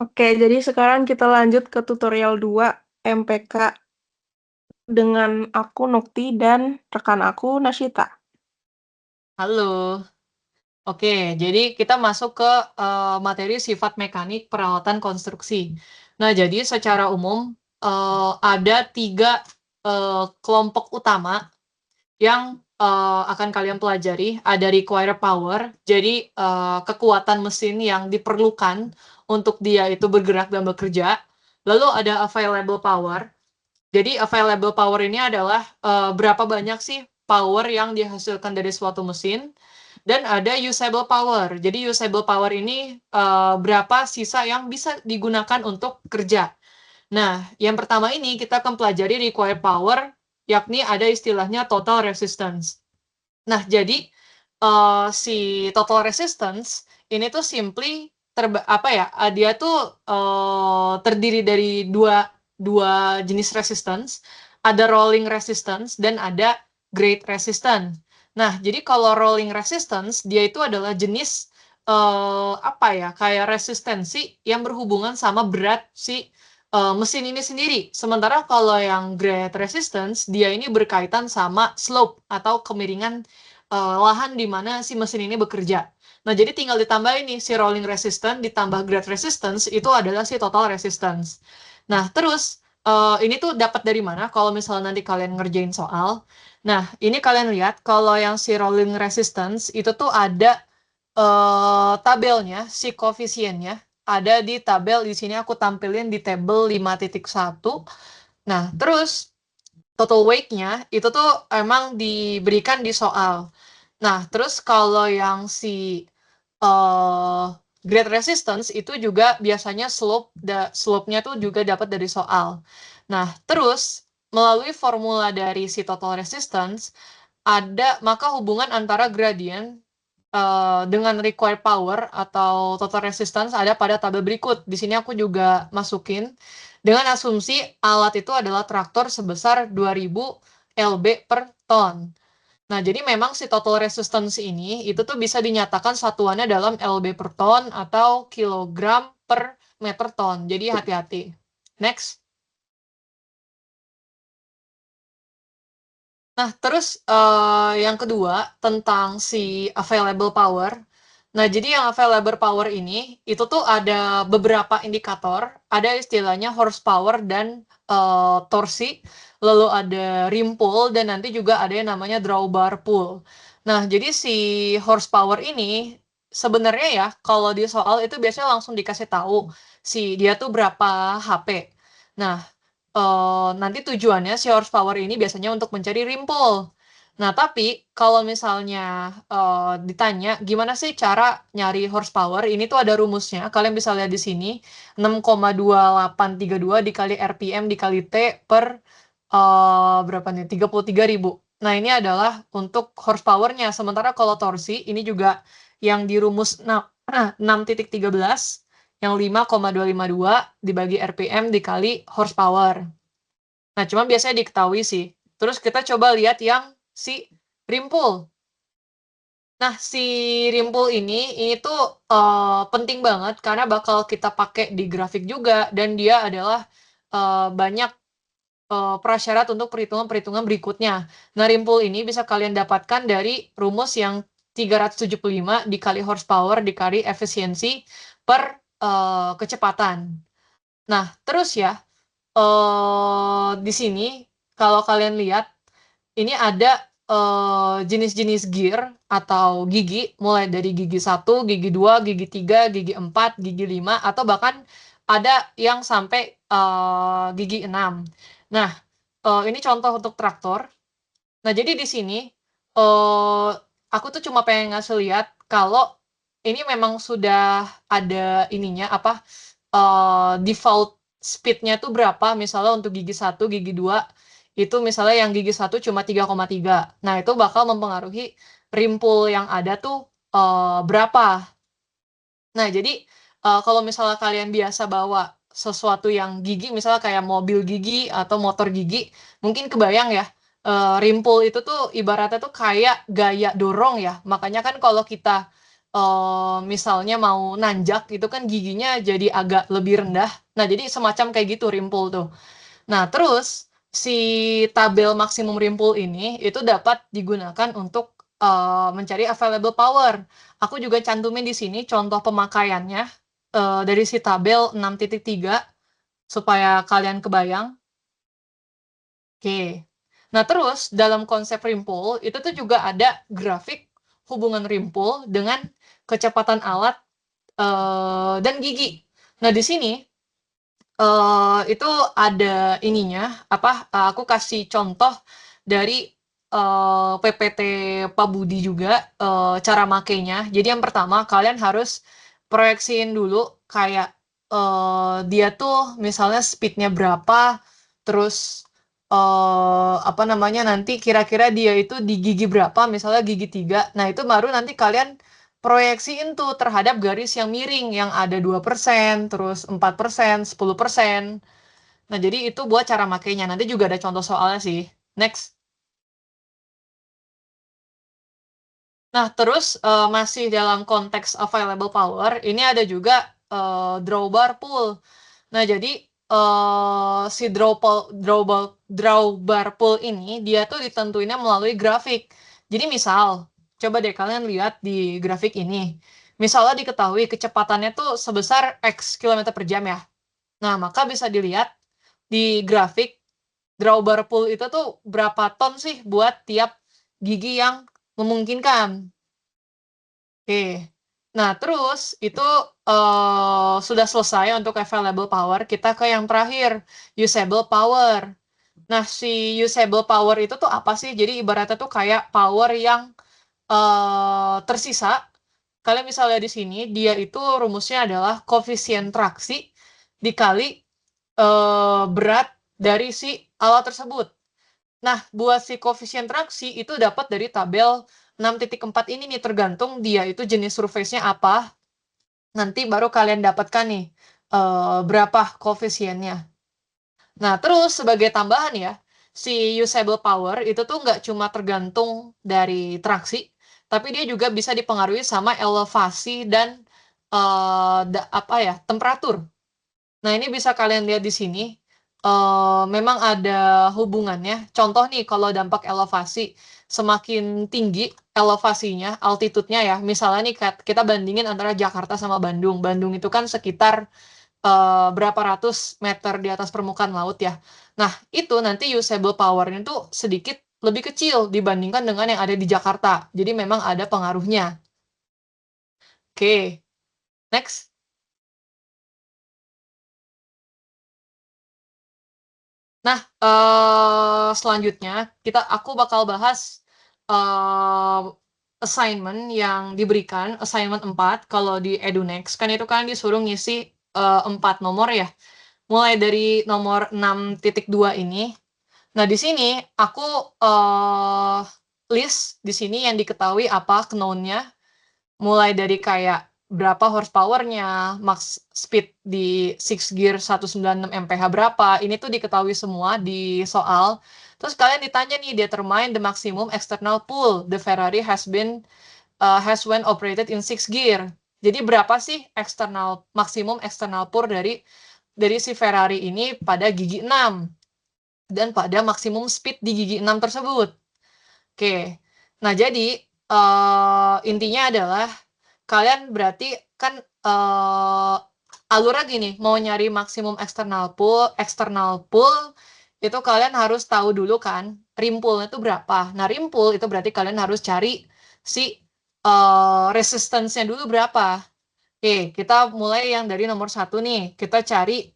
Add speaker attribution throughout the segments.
Speaker 1: Oke, jadi sekarang kita lanjut ke tutorial 2 MPK dengan aku Nukti dan rekan aku Nashita.
Speaker 2: Halo. Oke, jadi kita masuk ke materi sifat mekanik peralatan konstruksi. Nah, jadi secara umum ada tiga kelompok utama yang akan kalian pelajari. Ada require power, jadi kekuatan mesin yang diperlukan untuk dia itu bergerak dan bekerja. Lalu ada available power. Jadi available power ini adalah berapa banyak sih power yang dihasilkan dari suatu mesin. Dan ada usable power. Jadi usable power ini berapa sisa yang bisa digunakan untuk kerja. Nah, yang pertama ini kita akan pelajari required power, yakni ada istilahnya total resistance. Nah, jadi si total resistance ini tuh simply apa ya? Dia tuh terdiri dari dua jenis resistance, ada rolling resistance dan ada grade resistance. Nah, jadi kalau rolling resistance dia itu adalah jenis apa ya? Kayak resistensi yang berhubungan sama berat si mesin ini sendiri. Sementara kalau yang grade resistance dia ini berkaitan sama slope atau kemiringan lahan di mana si mesin ini bekerja. Nah, jadi tinggal ditambah ini si rolling resistance ditambah grade resistance itu adalah si total resistance. Nah, terus ini tuh dapat dari mana kalau misalnya nanti kalian ngerjain soal. Nah, ini kalian lihat kalau yang si rolling resistance itu tuh ada tabelnya, si koefisiennya ada di tabel di sini aku tampilin di tabel 5.1. Nah, terus total weight-nya itu tuh emang diberikan di soal. Nah, terus kalau yang si uh, grade resistance itu juga biasanya slope-nya tuh juga dapat dari soal. Nah, terus melalui formula dari si total resistance ada maka hubungan antara gradient dengan required power atau total resistance ada pada tabel berikut. Di sini aku juga masukin dengan asumsi alat itu adalah traktor sebesar 2000 lb per ton. Nah, jadi memang si total resistance ini itu tuh bisa dinyatakan satuannya dalam lb per ton atau kilogram per meter ton. Jadi hati-hati. Next. Nah, terus yang kedua tentang si available power. Nah, jadi yang available power ini itu tuh ada beberapa indikator, ada istilahnya horsepower dan torsi, lalu ada rim pull dan nanti juga ada yang namanya drawbar pull. Nah, jadi si horsepower ini sebenarnya ya kalau di soal itu biasanya langsung dikasih tahu si dia tuh berapa HP. Nah, nanti tujuannya si horsepower ini biasanya untuk mencari rimpul. Nah, tapi kalau misalnya ditanya gimana sih cara nyari horsepower, ini tuh ada rumusnya. Kalian bisa lihat di sini, 6,2832 dikali RPM dikali T per berapa nih? 33.000. Nah, ini adalah untuk horsepower-nya. Sementara kalau torsi, ini juga yang di rumus 6.13 yang 5,252 dibagi RPM dikali horsepower. Nah, cuma biasanya diketahui sih. Terus kita coba lihat yang si rimpul. Nah, si rimpul ini tuh penting banget karena bakal kita pakai di grafik juga dan dia adalah banyak prasyarat untuk perhitungan-perhitungan berikutnya. Nah, rimpul ini bisa kalian dapatkan dari rumus yang 375 dikali horsepower dikali efisiensi per kecepatan. Nah, terus ya, di sini kalau kalian lihat ini ada jenis-jenis gear atau gigi mulai dari gigi 1, gigi 2, gigi 3, gigi 4, gigi 5 atau bahkan ada yang sampai gigi 6. Nah, ini contoh untuk traktor. Nah, jadi di sini eh aku tuh cuma pengen ngasih lihat kalau ini memang sudah ada ininya apa default speed-nya tuh berapa misalnya untuk gigi 1, gigi 2 itu misalnya yang gigi 1 cuma 3,3. Nah, itu bakal mempengaruhi rimpul yang ada tuh berapa. Nah, jadi kalau misalnya kalian biasa bawa sesuatu yang gigi, misalnya kayak mobil gigi atau motor gigi, mungkin kebayang ya, rimpul itu tuh ibaratnya tuh kayak gaya dorong ya. Makanya kan kalau kita misalnya mau nanjak itu kan giginya jadi agak lebih rendah. Nah, jadi semacam kayak gitu rimpul tuh. Nah, terus si tabel maksimum rimpul ini itu dapat digunakan untuk mencari available power. Aku juga cantumin di sini contoh pemakaiannya dari si tabel 6.3 supaya kalian kebayang. Oke. Nah, terus dalam konsep rimpul itu tuh juga ada grafik hubungan rimpul dengan kecepatan alat dan gigi. Nah, di sini itu ada ininya, aku kasih contoh dari PPT Pak Budi juga cara makainya. Jadi yang pertama kalian harus proyeksiin dulu kayak dia tuh misalnya speednya berapa, terus apa namanya nanti kira-kira dia itu di gigi berapa, misalnya gigi 3. Nah, itu baru nanti kalian proyeksiin tuh terhadap garis yang miring yang ada 2%, terus 4%, 10%. Nah, jadi itu buat cara makainya. Nanti juga ada contoh soalnya sih. Next. Nah, terus masih dalam konteks available power, ini ada juga drawbar pull. Nah, jadi si drawbar pull ini dia tuh ditentuinnya melalui grafik. Jadi misal, coba deh kalian lihat di grafik ini. Misalnya diketahui kecepatannya tuh sebesar X km per jam ya. Nah, maka bisa dilihat di grafik drawbar pull itu tuh berapa ton sih buat tiap gigi yang memungkinkan. Oke. Nah, terus itu sudah selesai untuk available power. Kita ke yang terakhir, usable power. Nah, si usable power itu tuh apa sih? Jadi ibaratnya tuh kayak power yang tersisa. Kalian bisa lihat di sini, dia itu rumusnya adalah koefisien traksi dikali berat dari si alat tersebut. Nah, buat si koefisien traksi itu dapat dari tabel 6.4 ini nih, tergantung dia itu jenis surface-nya apa. Nanti baru kalian dapatkan nih berapa koefisiennya. Nah, terus sebagai tambahan ya, si usable power itu tuh nggak cuma tergantung dari traksi, tapi dia juga bisa dipengaruhi sama elevasi dan temperatur. Nah, ini bisa kalian lihat di sini. Memang ada hubungannya. Contoh nih, kalau dampak elevasi, semakin tinggi elevasinya, altitude-nya ya. Misalnya nih, kita bandingin antara Jakarta sama Bandung. Bandung itu kan sekitar berapa ratus meter di atas permukaan laut ya. Nah, itu nanti usable power-nya tuh sedikit lebih kecil dibandingkan dengan yang ada di Jakarta. Jadi memang ada pengaruhnya. Oke, next. Nah, selanjutnya aku bakal bahas eh, assignment yang diberikan, assignment 4 kalau di EduNext. Kan itu kan disuruh ngisi 4 nomor ya. Mulai dari nomor 6.2 ini. Nah, di sini aku list di sini yang diketahui apa known-nya, mulai dari kayak berapa horsepower-nya, max speed di 6 gear 196 mph berapa, ini tuh diketahui semua di soal. Terus kalian ditanya nih, determine the maximum external pull the Ferrari has when operated in 6 gear. Jadi berapa sih maksimum external pull dari si Ferrari ini pada gigi 6 dan pada maksimum speed di gigi 6 tersebut. Oke. Nah, jadi intinya adalah kalian berarti kan alurnya gini, mau nyari maksimum external pull itu kalian harus tahu dulu kan rimpulnya itu berapa. Nah, rimpul itu berarti kalian harus cari si resistance-nya dulu berapa. Oke, kita mulai yang dari nomor 1 nih. Kita cari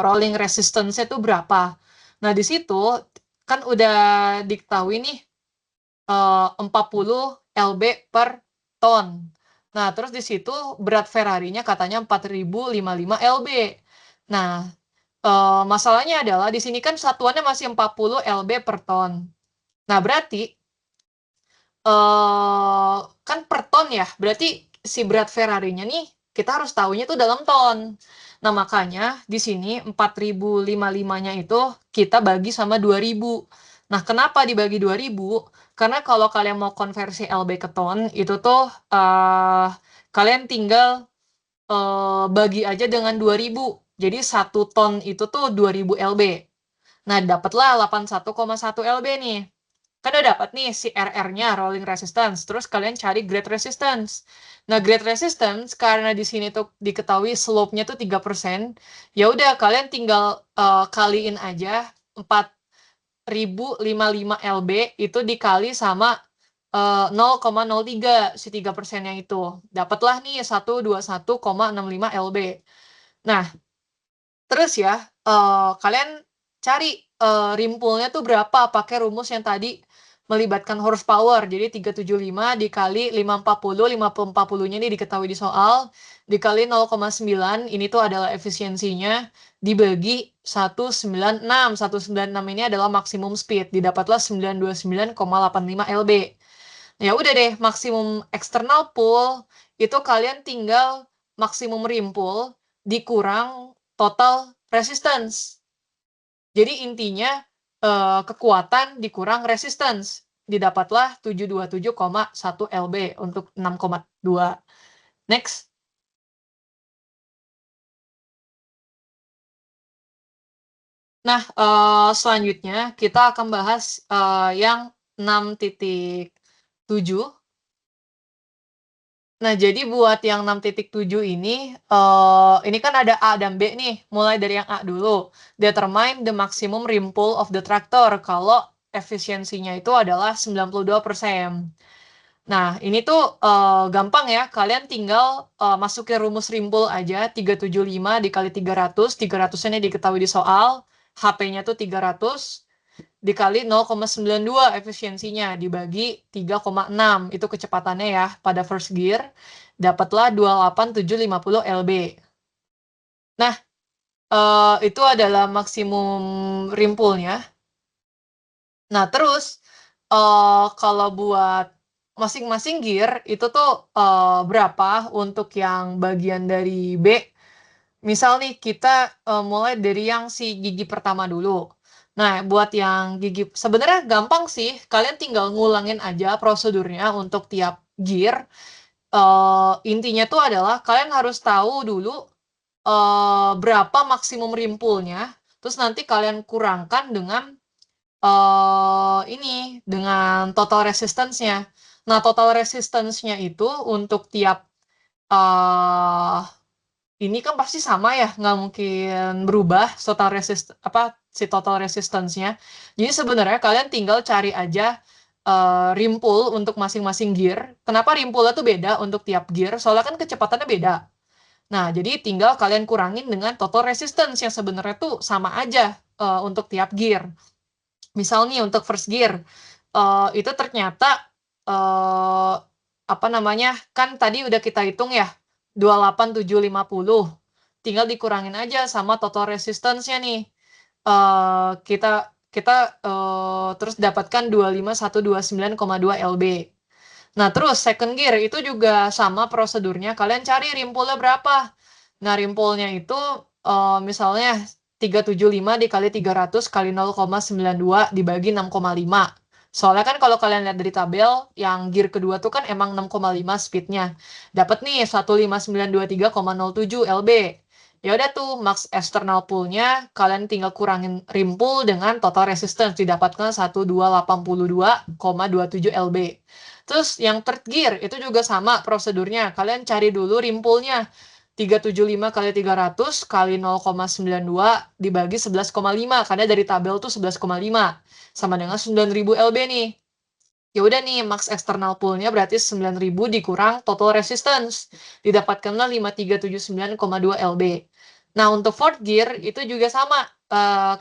Speaker 2: rolling resistance-nya itu berapa. Nah, di situ kan udah diketahui nih 40 lb per ton. Nah, terus di situ berat Ferrari-nya katanya 4055 lb. Nah, masalahnya adalah di sini kan satuannya masih 40 lb per ton. Nah, berarti kan per ton ya, berarti si berat Ferrari-nya nih kita harus tahunya tuh dalam ton. Nah, makanya di sini 4055-nya itu kita bagi sama 2000. Nah, kenapa dibagi 2000? Karena kalau kalian mau konversi LB ke ton, itu tuh kalian tinggal bagi aja dengan 2000. Jadi 1 ton itu tuh 2000 LB. Nah, dapatlah 81,1 LB nih. Kan udah dapat nih si RR-nya, rolling resistance. Terus kalian cari grade resistance. Nah, grade resistance karena di sini tuh diketahui slope-nya tuh 3%, ya udah kalian tinggal kaliin aja 4055 LB itu dikali sama 0,03 si 3%-nya itu. Dapatlah nih 121,65 LB. Nah, terus ya, kalian cari rimpulnya tuh berapa pakai rumus yang tadi melibatkan horsepower. Jadi 375 dikali 540, 50-40-nya ini diketahui di soal, dikali 0,9, ini tuh adalah efisiensinya, dibagi 196. 196 ini adalah maksimum speed, didapatlah 929,85 lb. Ya udah deh, maksimum external pull itu kalian tinggal maksimum rimpul dikurang total resistance. Jadi intinya kekuatan dikurang resistance. Didapatlah 727,1 lb untuk 6,2. Next. Nah, selanjutnya kita akan bahas yang 6.7. Nah, jadi buat yang 6.7 ini kan ada A dan B nih. Mulai dari yang A dulu. Determine the maximum rim pull of the tractor kalau efisiensinya itu adalah 92%. Nah, ini tuh gampang ya. Kalian tinggal masukin rumus rim pull aja. 375 dikali 300. 300-nya diketahui di soal. HP-nya tuh 300 dikali 0,92 efisiensinya dibagi 3,6 itu kecepatannya ya pada first gear dapatlah 28750 lb. Nah, itu adalah maksimum rim pull-nya. Nah, terus kalau buat masing-masing gear itu tuh berapa untuk yang bagian dari B. Misal nih kita mulai dari yang si gigi pertama dulu. Nah, buat yang gigi sebenarnya gampang sih. Kalian tinggal ngulangin aja prosedurnya untuk tiap gear. Intinya tuh adalah kalian harus tahu dulu berapa maksimum rimpulnya. Terus nanti kalian kurangkan dengan dengan total resistance-nya. Nah, total resistance-nya itu untuk tiap ini kan pasti sama ya, nggak mungkin berubah si total resistance-nya. Jadi sebenarnya kalian tinggal cari aja rim pull untuk masing-masing gear. Kenapa rim pull-nya tuh beda untuk tiap gear? Soalnya kan kecepatannya beda. Nah, jadi tinggal kalian kurangin dengan total resistance yang sebenarnya tuh sama aja untuk tiap gear. Misal nih untuk first gear, itu ternyata kan tadi udah kita hitung ya 28750. Tinggal dikurangin aja sama total resistance-nya nih. Kita terus dapatkan 25129,2 lb. Nah, terus second gear itu juga sama prosedurnya. Kalian cari rimpulnya berapa. Nah, rimpulnya itu misalnya 375 dikali 300 kali 0,92 dibagi 6,5. Soalnya kan kalau kalian lihat dari tabel, yang gear kedua tuh kan emang 6,5 speednya. Dapat nih 15923,07 lb. Ya udah tuh max external pull-nya kalian tinggal kurangin rim pull dengan total resistance didapatkan 1282,27 lb. Terus yang third gear itu juga sama prosedurnya. Kalian cari dulu rim pull-nya. 375 kali 300 kali 0,92 dibagi 11,5 karena dari tabel tuh 11,5 sama dengan 9000 lb nih. Ya udah nih max external pull-nya berarti 9000 dikurang total resistance. Didapatkanlah 5379,2 lb. Nah, untuk fourth gear itu juga sama.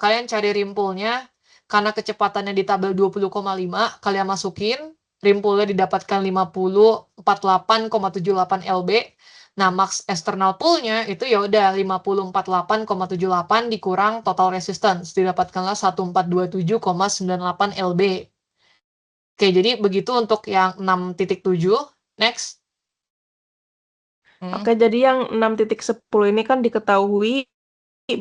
Speaker 2: Kalian cari rim pull-nya karena kecepatannya di tabel 20,5 kalian masukin rim pull-nya didapatkan 5048,78 lb. Nah, max external pull-nya itu ya udah 5048,78 dikurang total resistance didapatkanlah 1427,98 lb. Oke, jadi begitu untuk yang 6.7. Next.
Speaker 1: Oke, jadi yang 6.10 ini kan diketahui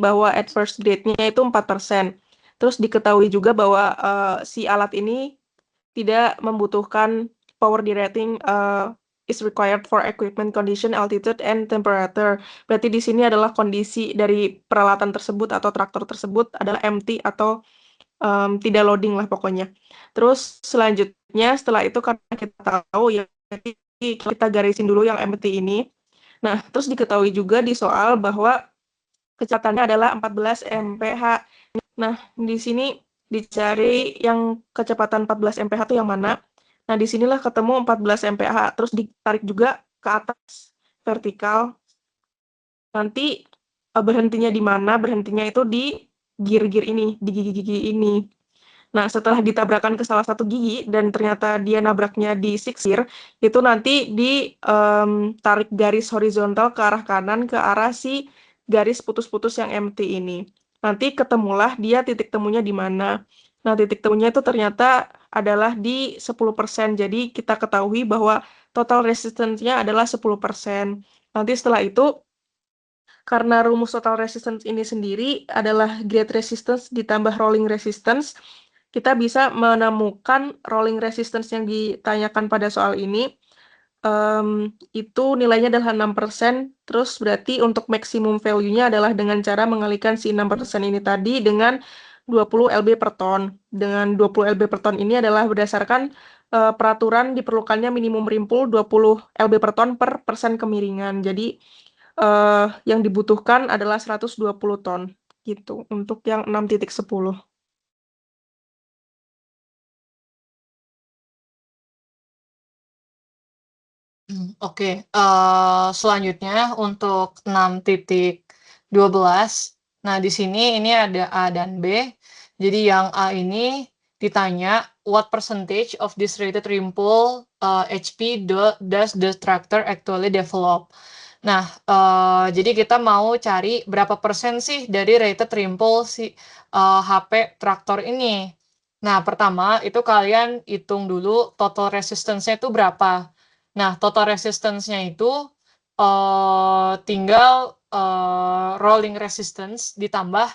Speaker 1: bahwa adverse grade-nya itu 4%. Terus diketahui juga bahwa si alat ini tidak membutuhkan power rating is required for equipment condition, altitude, and temperature. Berarti di sini adalah kondisi dari peralatan tersebut atau traktor tersebut adalah empty atau tidak loading lah pokoknya. Terus selanjutnya setelah itu karena kita tahu ya, jadi kita garisin dulu yang empty ini. Nah, terus diketahui juga di soal bahwa kecepatannya adalah 14 mph. Nah, di sini dicari yang kecepatan 14 mph itu yang mana. Nah, disinilah ketemu 14 mph. Terus ditarik juga ke atas vertikal. Nanti berhentinya di mana? Berhentinya itu di gigi-gigi ini. Nah, setelah ditabrakan ke salah satu gigi dan ternyata dia nabraknya di siksir, itu nanti ditarik garis horizontal ke arah kanan ke arah si garis putus-putus yang empty ini. Nanti ketemulah dia titik temunya di mana. Nah, titik temunya itu ternyata adalah di 10%. Jadi kita ketahui bahwa total resistance-nya adalah 10%. Nanti setelah itu karena rumus total resistance ini sendiri adalah grade resistance ditambah rolling resistance, kita bisa menemukan rolling resistance yang ditanyakan pada soal ini. Itu nilainya adalah 6%, terus berarti untuk maksimum value-nya adalah dengan cara mengalihkan si 6% ini tadi dengan 20 lb per ton. Dengan 20 lb per ton ini adalah berdasarkan peraturan diperlukannya minimum rimpul 20 lb per ton per persen kemiringan. Jadi yang dibutuhkan adalah 120 ton gitu untuk yang 6.10.
Speaker 2: Oke, selanjutnya untuk 6.12. Nah, di sini ini ada A dan B. Jadi yang A ini ditanya what percentage of this rated rimpul HP does the tractor actually develop. Nah, jadi kita mau cari berapa persen sih dari rated rimpul si HP traktor ini. Nah, pertama itu kalian hitung dulu total resistance-nya itu berapa. Nah, total resistance-nya itu tinggal rolling resistance ditambah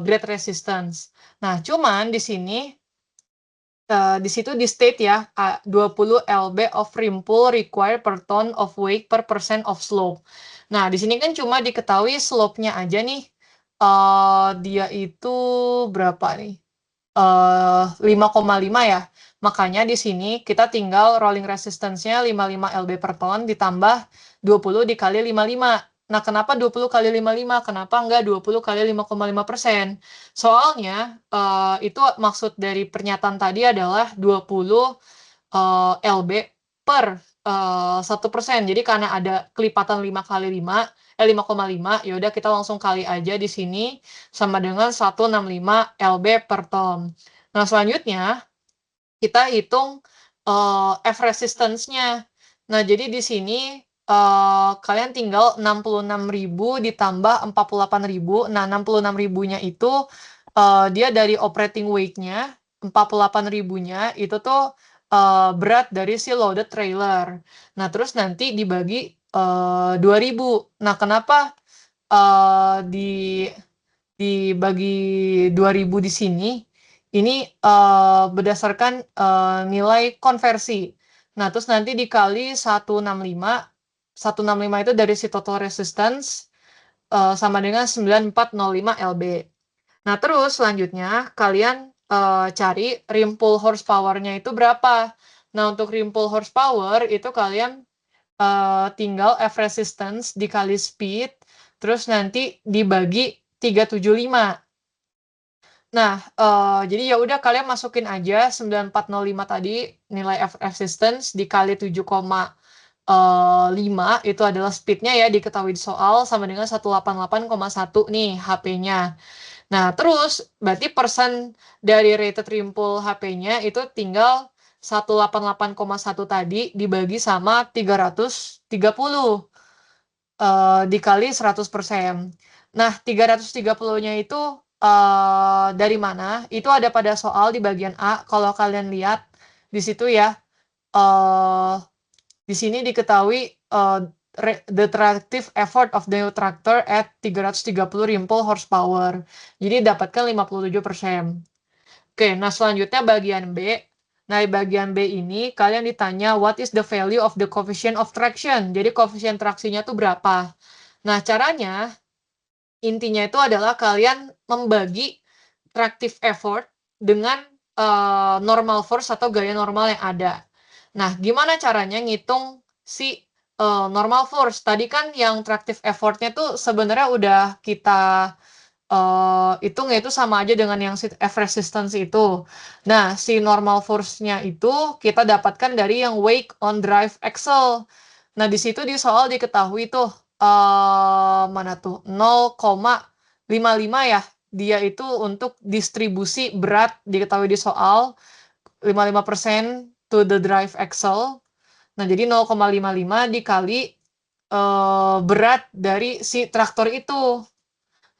Speaker 2: grade resistance. Nah, cuman di sini di situ di state ya 20 lb of rimpul required per ton of weight per percent of slope. Nah, di sini kan cuma diketahui slope-nya aja nih. Dia itu berapa nih? 5,5 ya. Makanya di sini kita tinggal rolling resistance-nya 55 lb per ton ditambah 20 dikali 55. Nah, kenapa 20 kali 55? Kenapa enggak 20 kali 5,5%? Soalnya itu maksud dari pernyataan tadi adalah 20 lb per 1%. Jadi karena ada kelipatan 5 kali 5, 5,5, yaudah kita langsung kali aja di sini sama dengan 165 lb per ton. Nah, selanjutnya kita hitung F resistance-nya. Nah, jadi di sini kalian tinggal 66.000 ditambah 48.000. Nah, 66.000-nya itu dia dari operating weight-nya, 48.000-nya itu tuh berat dari si loaded trailer. Nah, terus nanti dibagi 2.000. Nah, kenapa dibagi 2.000 di sini? Ini berdasarkan nilai konversi. Nah, terus nanti dikali 165. 165 itu dari si total resistance sama dengan 9405 lb. Nah, terus selanjutnya kalian cari rimpul horsepower-nya itu berapa. Nah, untuk rimpul horsepower itu kalian tinggal F resistance dikali speed, terus nanti dibagi 375. Nah, jadi ya udah kalian masukin aja 9405 tadi nilai F resistance dikali 7,5 itu adalah speednya ya diketahui di soal sama dengan 188,1 nih HP-nya. Nah, terus berarti persen dari rated rimpul HP-nya itu tinggal 188,1 tadi dibagi sama 330 dikali 100%. Nah, 330-nya itu dari mana? Itu ada pada soal di bagian A. Kalau kalian lihat di situ ya, di sini diketahui the tractive effort of the tractor at 330 rimpul horsepower. Jadi dapatkan 57%. Oke, nah selanjutnya bagian B. Nah, di bagian B ini kalian ditanya what is the value of the coefficient of traction. Jadi koefisien traksinya tuh berapa. Nah, caranya intinya itu adalah kalian membagi tractive effort dengan normal force atau gaya normal yang ada. Nah, gimana caranya ngitung si normal force? Tadi kan yang tractive effortnya tuh sebenarnya udah kita hitung yaitu sama aja dengan yang si F resistance itu. Nah, si normal force-nya itu kita dapatkan dari yang wake on drive axle. Nah, di situ di soal diketahui tuh mana tuh 0,55 ya. Dia itu untuk distribusi berat diketahui di soal 55% to the drive axle. Nah, jadi 0,55 dikali berat dari si traktor itu.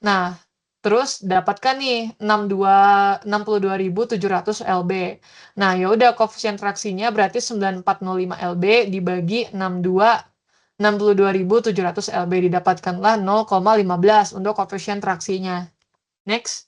Speaker 2: Nah, terus dapatkan nih 62.700 lb. Nah, ya udah koefisien traksinya berarti 9.405 lb dibagi 62.700 lb didapatkanlah 0,15 untuk koefisien traksinya. Next.